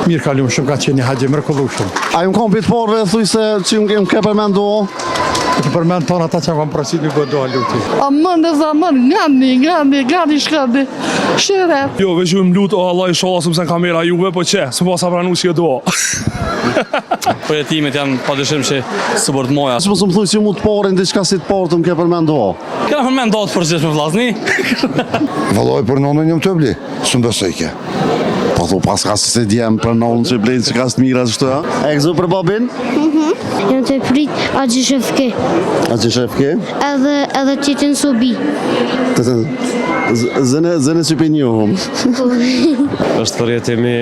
Mirë kalum shumë, ka qenë një haqje mrekullueshëm. A ju kom pitë porve, thuj se që më ke përmen do? Të përmend tonë ata që kam prosit një bëdo luti. Aman dhe zaman, gani shkandi, shire. Jo, veç ju më lutë, o Allah i shola, sëmë se në kamera juve, po që, së pas apranu që do. Përjetimet janë pa dyshim që së bërë të moja. Që mësë më thuj që mu të porin, diçka si të porë të më ke përmen do? Këna përmen do të përgjith me vllazni. Valloj për nonën jam të bli, së më besoj ke. Po thu pas ka se djemë për nonën që blejnë që ka së të mira që shtu, ha? E këzu për babin? Jam të prit Axhi Shefke. Axhi Shefke? Edhe tjetën Sobi. Zëne që për njohëm. Është përjetimi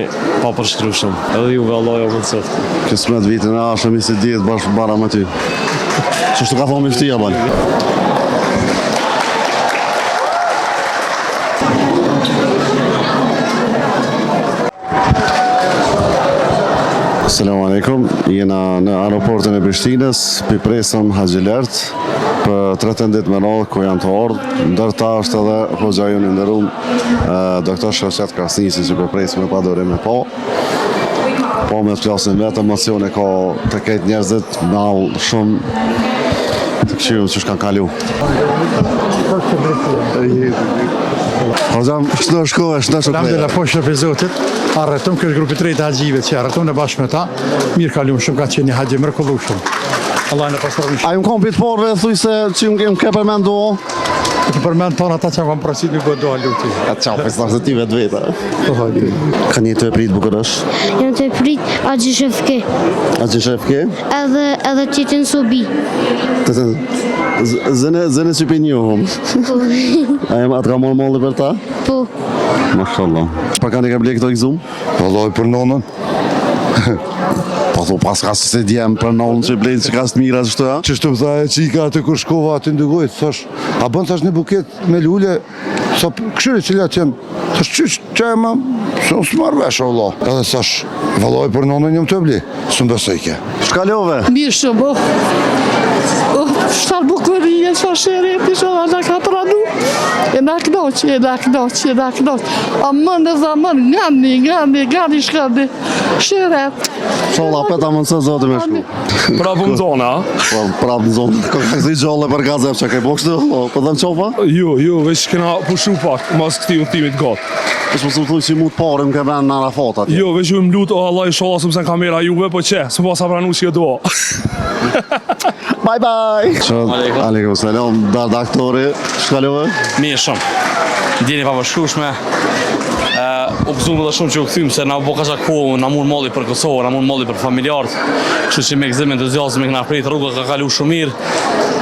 pa përshkryshëm, edhe juve Allah jo më të sëftë. Kësë me të vitin e ashëm i si djetë bashkë bara me ty. Që shtu ka thonë i fëtia, bani? Selamu alaikum, jena në aeroportin e Prishtinës, pipresëm Haxhi Lert për 13 ditë me radhë ku janë të ardhë, ndërta është edhe hoxha ju në ndërum, doktor Shoqet Krasnisi që përpresëm e pa dorime po. Po me të flasin vetë, emocione ka të ketë njerëzit, nalë shumë të këshirëm që shkanë kalu. Hoxha, shtë shkove, shtë shkove. Alhamdulillah, po shërë Zotit, arretëm kërë grupi 3 të haqjive që arretëm në bashkë me ta, mirë kalum shumë, ka qenë një haqje mrekullueshëm. Allah në pasërën shumë. A ju më kom pitë porve, thuj se që më ke përmen do? Të përmend tonë ata që kam prosit një bëdo luti. A qa, për së të ti vetë veta. Ka një të e pritë Bukurësh? Jam të prit Axhi Shefke. Axhi Shefke? Edhe tjetën Sobi. Zëne që për njohëm. A jem atë ka morë molli për ta? Po. Mashallah. Pa ka një ka blej këto i gzum? Valloj për nonën. Po thu pas ka se djemë për nonën që blejnë që ka së të mira që shtu, ha? Që shtu më tha e qika atë kur shkova atë ndëgojt, thash, a bën thash një buket me lule, sa këshyri cilat jenë, thash që e ma, së marrë vesh, Allah. Edhe thash, valloj për nonën jam të bli, së më besoj ke. Shkalove? Mirë shumë, shtarë bukurie, shtarë shereti, shtarë në ka pranu. E në knoqë. Aman dhe zaman, gani shkandi, shire. Shola, peta më nëse zote me shku. Prapë në zona, Po, prapë në zonë. Ka kësi gjolle për gazep që kaj bokshtu, po dhe në qofa? Jo, veç kena pushu pak, mas këti unë gatë. Veç më së më thuj që mu të parim ke vend në Arafat atje. Jo, veç ju më lutë, o Allah i shola, sëmë se në kamera juve, po që, së pas apranu që do. Bye. Aleikum salam, darda aktori, shkalove? Mirë shumë. Djeni pa përshkrushme. U gëzumë dhe shumë që u këthymë se na u boka qak kohë, na mund molli për Kosovë, na mund molli për familjartë, kështu që me gëzim entuziazëm e këna prit, rruga ka kalu shumë mirë.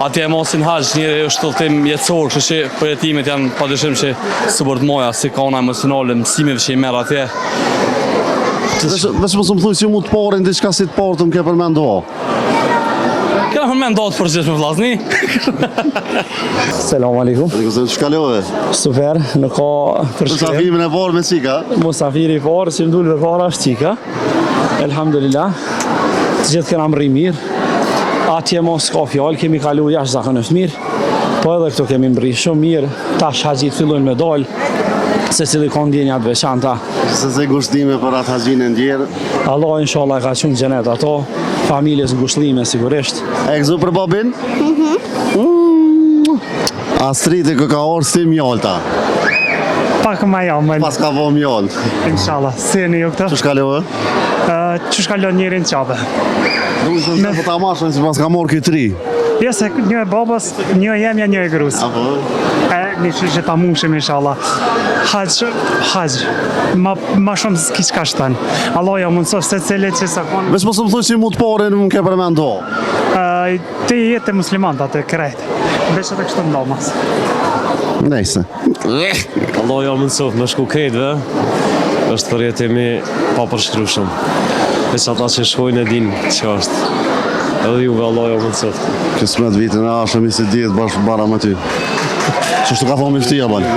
Atje e mosin haqë, njëri është tëllëtim jetësor, kështu që përjetimet janë pa dyshim që së bërë të moja, si ka ona emocionale, mësimeve që i merë atje. Veç më së më thuj që mu të porin, diçka si të porë të më ke përmen do? Këna përmen do të përgjith me vllazni. Selamu alaikum. Shkalove? Super, në ka përshkrim. Musafimin e parë me qika? Musafiri i parë, si mdullë për para është qika. Elhamdulillah. Të gjithë kena mri mirë. Atje mos ka fjallë, kemi kalu jashtë zakonisht mirë. Po edhe këto kemi mri shumë mirë. Tash haqjit fillojnë me dalë. Se cili ka ndjenjat veçanta. Se gushtime për atë haqjin e ndjerë? Allah inshallah ka qënë gjenet ato. Familjes ngushtlime sigurisht. E këzu për babin? Astriti kë ka orë si mjolta. Pak ma jam, Pas ka vo mjoll. inshallah. Si e një ju këta? Që shkalove? Që shkallon njërin qabe. Duke se po ta mashën si pas ka morë këtë tri. Jo se një e babas, një e jemja, një e grus. Apo? Një që ta mungshim inshallah. Haqë. Ma shumë s'ki qka shtënë. Allah jo mundësof se cilit që sa konë. Veç më së më thuj që mu të porin më ke përmen do? Ti jetë e muslimant atë krejtë. Veç atë kështë ndomas. Nejse. Allah jo më nësof, me shku krejtve, është përjetimi pa përshkryshëm. Veç ata që shkojnë e din që është. Edhe juve Allah jo më nësof. Kësë me të vitin e ashëm i si djetë bashkë bara me ty. Që shtu ka thonë i fëtia, bani?